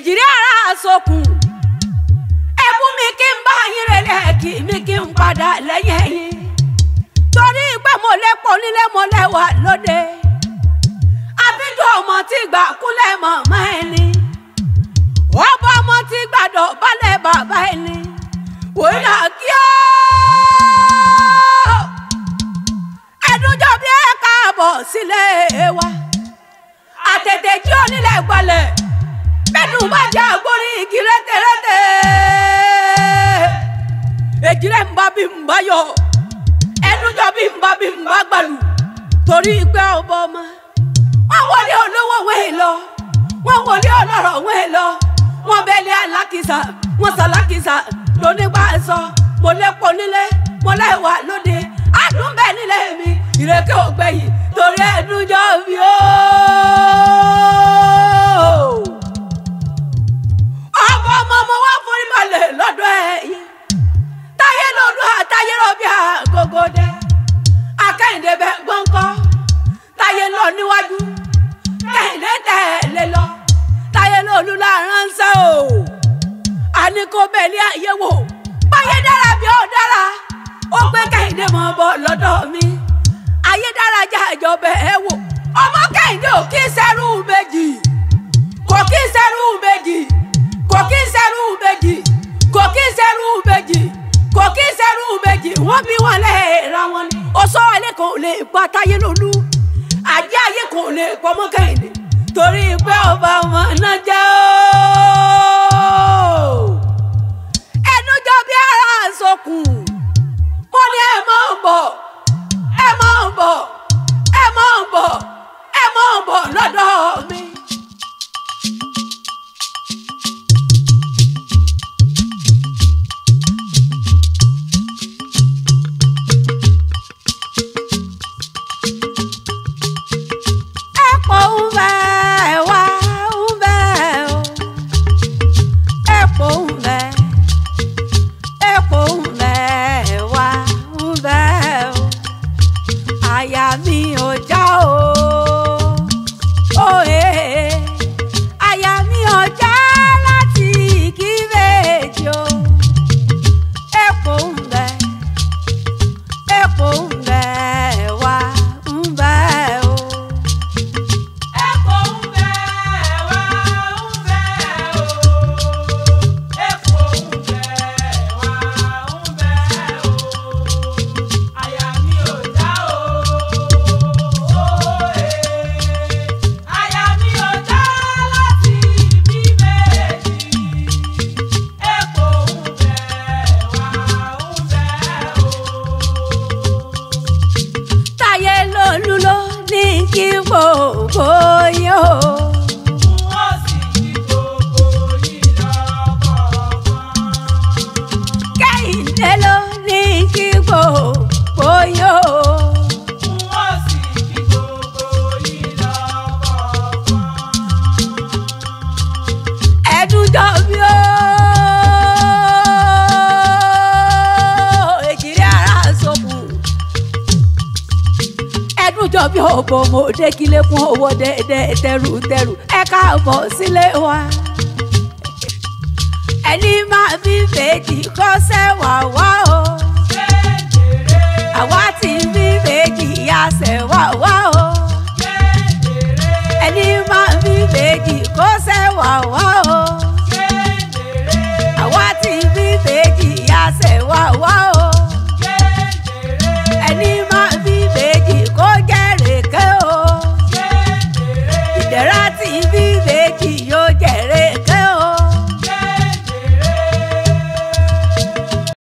èjìrí ara sókun ẹ̀bùn mi kí n bá yín relẹ̀ kí mi kí n padà lẹ́yìn yín torí pé mo lè pọ̀ nílé mo lẹ́wà lóde àbíjọ ọmọ tí gbà kúnlẹ̀ màmá ẹni ọba ọmọ tí gbàdọ̀ balẹ̀ bàbá ẹni wòlá kí ó ẹdúnjọ bí ẹ káàbọ̀ sílé wa àtètè jí onílẹ̀ gbalẹ̀ bẹ́ẹ̀ni bá jẹ́ àgbórí igi rẹ́tẹ̀rẹ́tẹ̀ èjìrẹ́ ń bá bí ń bá yọ ẹdúnjọ bí ń bá gbàlù torí pé ọba ọmọ wọ́n wọlé olówó wẹ́ẹ̀ lọ wọ́n wọlé ọlọ́rọ̀ wẹ́ẹ̀ lọ wọ́n bẹ́lẹ̀ alákìsà wọ́n sàlákìsà lónígbà sọ mo lẹ́pọ̀ nílé mo lẹ́wà lóde àdùn bẹ́ẹ̀ nílé mi ìrèké ògbẹ́yìn torí ẹ̀dùnjọ́ mi ó. ọmọ ọmọ wa forí balẹ̀ lọ́dọ̀ ẹ̀yìn táyé lọ́dún àtayé rọ̀bì àgógó dẹ akẹ́yìndé bẹ́ẹ̀ gbọ́ǹkọ́ táyé lọ níwájú kẹ́hìndé tẹ̀lé lọ táyé lọ́lú láránṣẹ́ o àní kò bẹ̀lẹ́ ayé wò báyé dára bí ó dára ó gbé kẹ́hìndé mọ́ bọ́ lọ́dọ̀ mi ayé dára já ìjọba ẹ̀ wò ọmọ kẹ́hìndé ò kí sẹ́rù méjì kò kí sẹ́rù méjì kò kí sẹ́rù méjì kò kí sẹ́rù méjì kò kí sẹ́rù méjì wọ́n bí wọn lè ra wọn ni ó sọ ilé kan ò lè pa táyé lọ́lú ajé ayé kan ò lè pọ̀ mọ́ kẹ́hìndé torí pé ọba wọn náà jẹ́ ooo ẹnu jọ bí ara sọkùn mo ní ẹ máa ń bọ̀ ẹ máa ń bọ̀ ẹ máa ń bọ̀ ẹ máa ń bọ̀ lọ́dọ̀ mi. ọ̀bọ̀ mo dé kílé fún owó dẹ́ẹ̀dẹ́ tẹrù ẹ káàbọ̀ sílé wa. ẹni máa bí fèjì kọ́ sẹ́wà wá o.